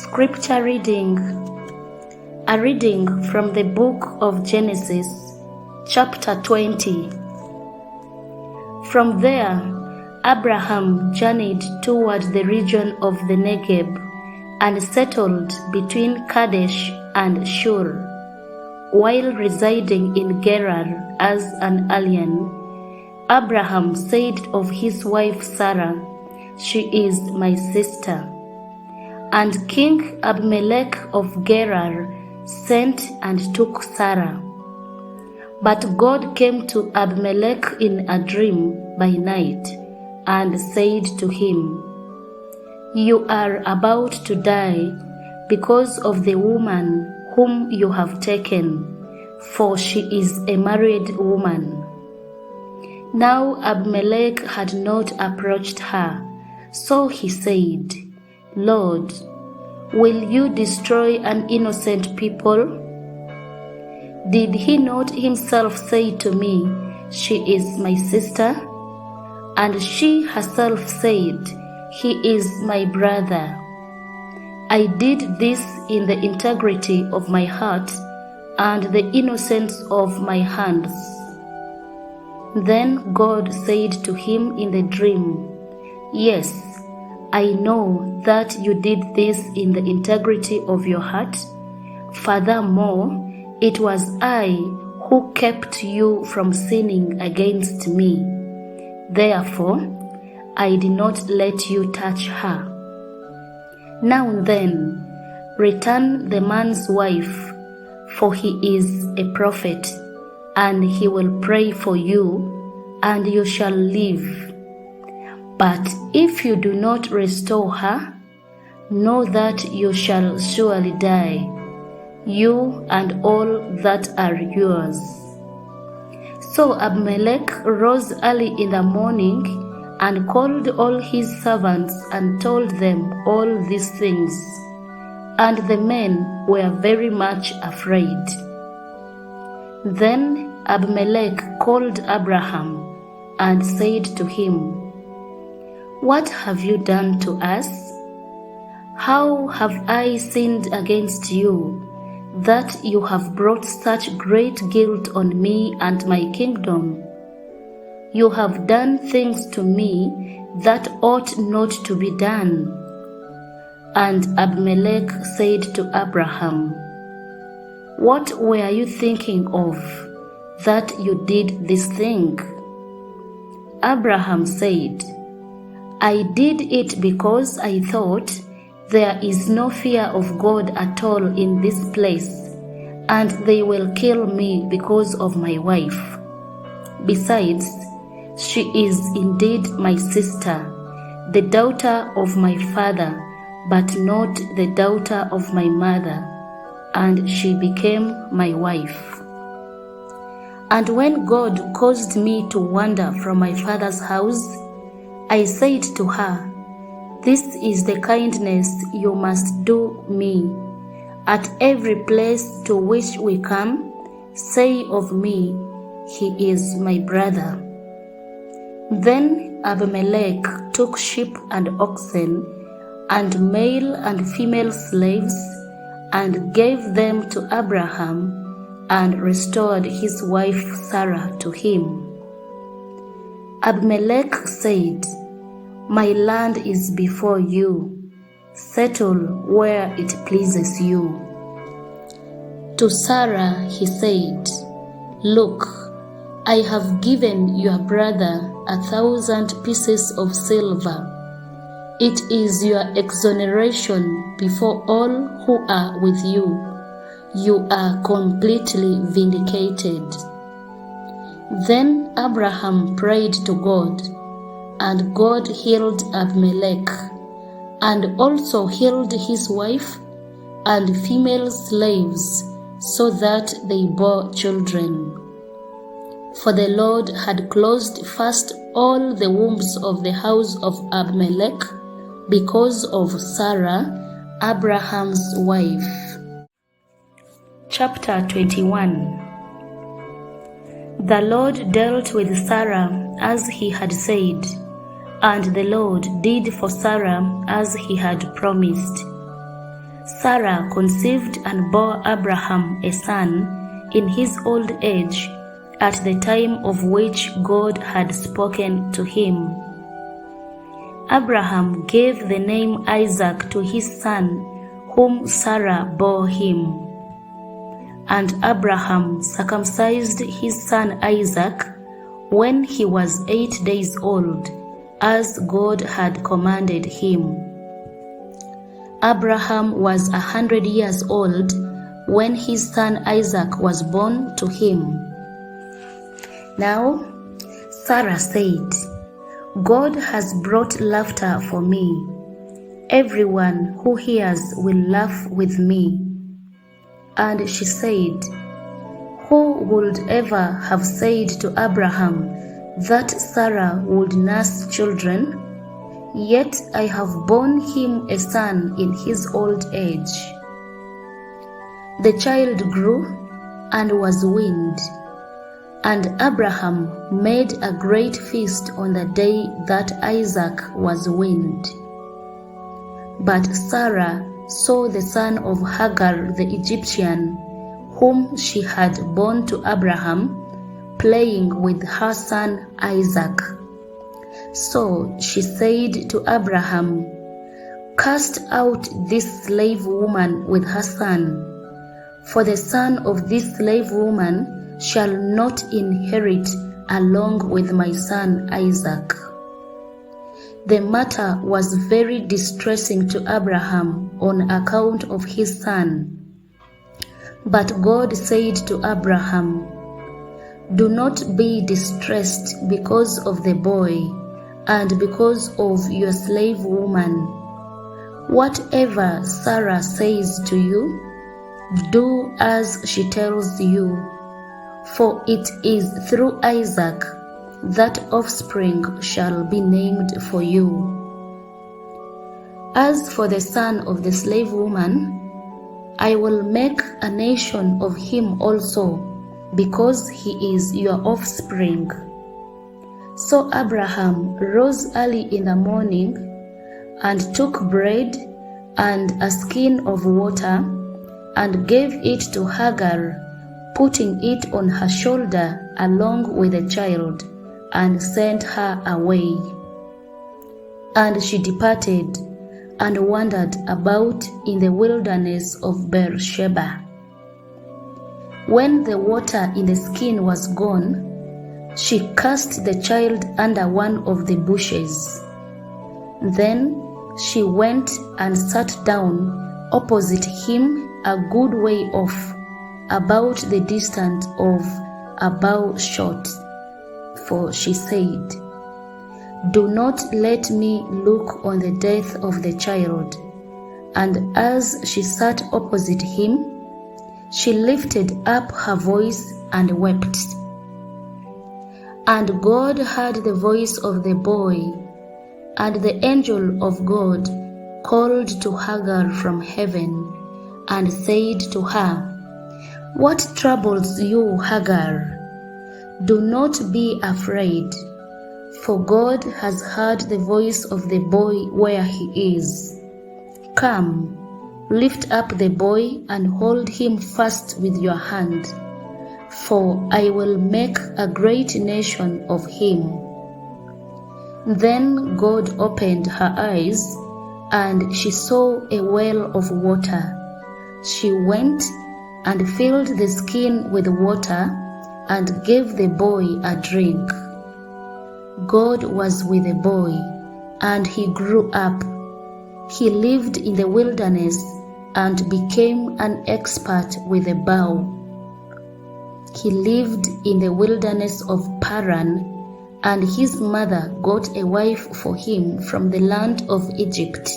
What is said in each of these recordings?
Scripture reading. A reading from the book of Genesis, chapter 20. From there, Abraham journeyed toward the region of the Negev and settled between Kadesh and Shur. While residing in Gerar as an alien, Abraham said of his wife Sarah, "She is my sister." And King Abimelech of Gerar sent and took Sarah. But God came to Abimelech in a dream by night and said to him, "You are about to die because of the woman whom you have taken, for she is a married woman." Now Abimelech had not approached her, so he said, "Lord, will you destroy an innocent people? Did he not himself say to me, 'She is my sister'? And she herself said, 'He is my brother.' I did this in the integrity of my heart and the innocence of my hands." Then God said to him in the dream, "Yes, I know that you did this in the integrity of your heart. Furthermore, it was I who kept you from sinning against me. Therefore, I did not let you touch her. Now then, return the man's wife, for he is a prophet, and he will pray for you, and you shall live. But if you do not restore her, know that you shall surely die, you and all that are yours." So Abimelech rose early in the morning and called all his servants and told them all these things. And the men were very much afraid. Then Abimelech called Abraham and said to him, "What have you done to us? How have I sinned against you, that you have brought such great guilt on me and my kingdom? You have done things to me that ought not to be done." And Abimelech said to Abraham, "What were you thinking of, that you did this thing?" Abraham said, "I did it because I thought, there is no fear of God at all in this place, and they will kill me because of my wife. Besides, she is indeed my sister, the daughter of my father, but not the daughter of my mother, and she became my wife. And when God caused me to wander from my father's house, I said to her, 'This is the kindness you must do me. At every place to which we come, say of me, he is my brother.' Then Abimelech took sheep and oxen, and male and female slaves, and gave them to Abraham, and restored his wife Sarah to him. Abimelech said, 'My land is before you. Settle where it pleases you.' To Sarah he said, 'Look, I have given your brother 1,000 pieces of silver. It is your exoneration before all who are with you. You are completely vindicated.' Then Abraham prayed to God, and God healed Abimelech, and also healed his wife and female slaves, so that they bore children. For the Lord had closed fast all the wombs of the house of Abimelech because of Sarah, Abraham's wife. Chapter 21. The Lord dealt with Sarah as he had said, and the Lord did for Sarah as he had promised. Sarah conceived and bore Abraham a son in his old age, at the time of which God had spoken to him. Abraham gave the name Isaac to his son, whom Sarah bore him. And Abraham circumcised his son Isaac when he was 8 days old, as God had commanded him. Abraham was 100 years old when his son Isaac was born to him. Now Sarah said, "God has brought laughter for me. Everyone who hears will laugh with me." And she said, "Who would ever have said to Abraham that Sarah would nurse children? Yet I have borne him a son in his old age." The child grew and was weaned, and Abraham made a great feast on the day that Isaac was weaned. But Sarah saw the son of Hagar the Egyptian, whom she had borne to Abraham, playing with her son Isaac. So she said to Abraham, "Cast out this slave woman with her son, for the son of this slave woman shall not inherit along with my son Isaac." The matter was very distressing to Abraham on account of his son. But God said to Abraham, "Do not be distressed because of the boy and because of your slave woman. Whatever Sarah says to you, do as she tells you, for it is through Isaac that offspring shall be named for you. As for the son of the slave woman, I will make a nation of him also, because he is your offspring." So Abraham rose early in the morning and took bread and a skin of water and gave it to Hagar, putting it on her shoulder along with the child, and sent her away. And she departed and wandered about in the wilderness of Beersheba. When the water in the skin was gone, she cast the child under one of the bushes. Then she went and sat down opposite him a good way off, about the distance of a bow shot. For she said, "Do not let me look on the death of the child." And as she sat opposite him, she lifted up her voice and wept. And God heard the voice of the boy, and the angel of God called to Hagar from heaven and said to her, "What troubles you, Hagar? Do not be afraid, for God has heard the voice of the boy where he is. Come, lift up the boy and hold him fast with your hand, for I will make a great nation of him." Then God opened her eyes, and she saw a well of water. She went and filled the skin with water and gave the boy a drink. God was with the boy, and he grew up. He lived in the wilderness and became an expert with a bow. He lived in the wilderness of Paran, and his mother got a wife for him from the land of Egypt.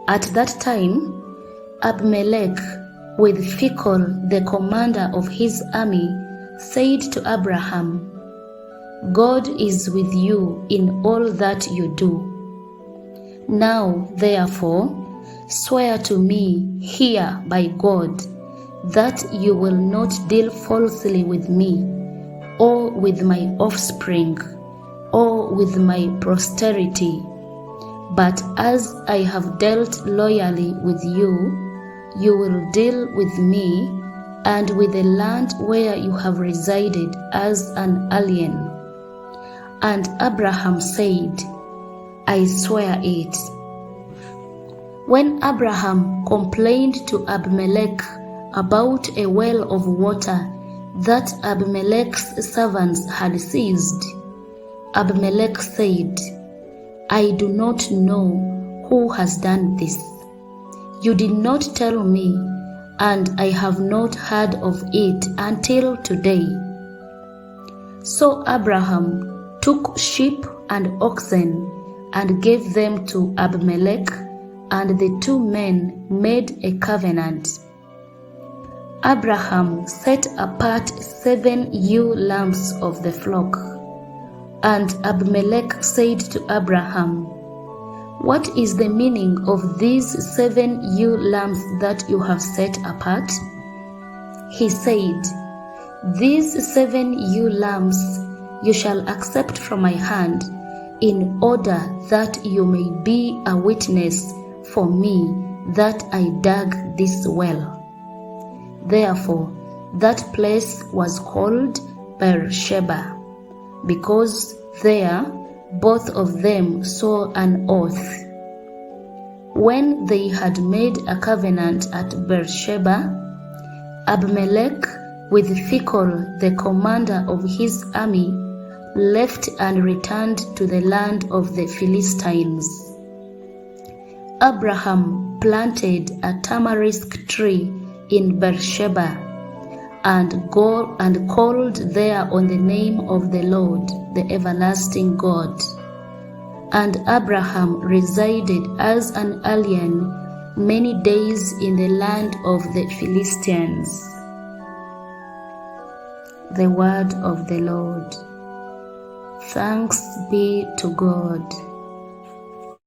At that time, Abimelech, with Phicol, the commander of his army, said to Abraham, "God is with you in all that you do. Now, therefore, swear to me here by God that you will not deal falsely with me, or with my offspring, or with my posterity, But as I have dealt loyally with you, you will deal with me and with the land where you have resided as an alien." And Abraham said, "I swear it." When Abraham complained to Abimelech about a well of water that Abimelech's servants had seized, Abimelech said, "I do not know who has done this. You did not tell me, and I have not heard of it until today." So Abraham took sheep and oxen and gave them to Abimelech, and the two men made a covenant. Abraham set apart 7 ewe lambs of the flock, and Abimelech said to Abraham, "What is the meaning of these 7 ewe lambs that you have set apart?" He said, "These 7 ewe lambs you shall accept from my hand, in order that you may be a witness for me that I dug this well." Therefore, that place was called Beersheba, because there both of them swore an oath. When they had made a covenant at Beersheba, Abimelech with Phicol, the commander of his army, left and returned to the land of the Philistines. Abraham planted a tamarisk tree in Beersheba and called there on the name of the Lord, the everlasting God. And Abraham resided as an alien many days in the land of the Philistines. The word of the Lord. Thanks be to God.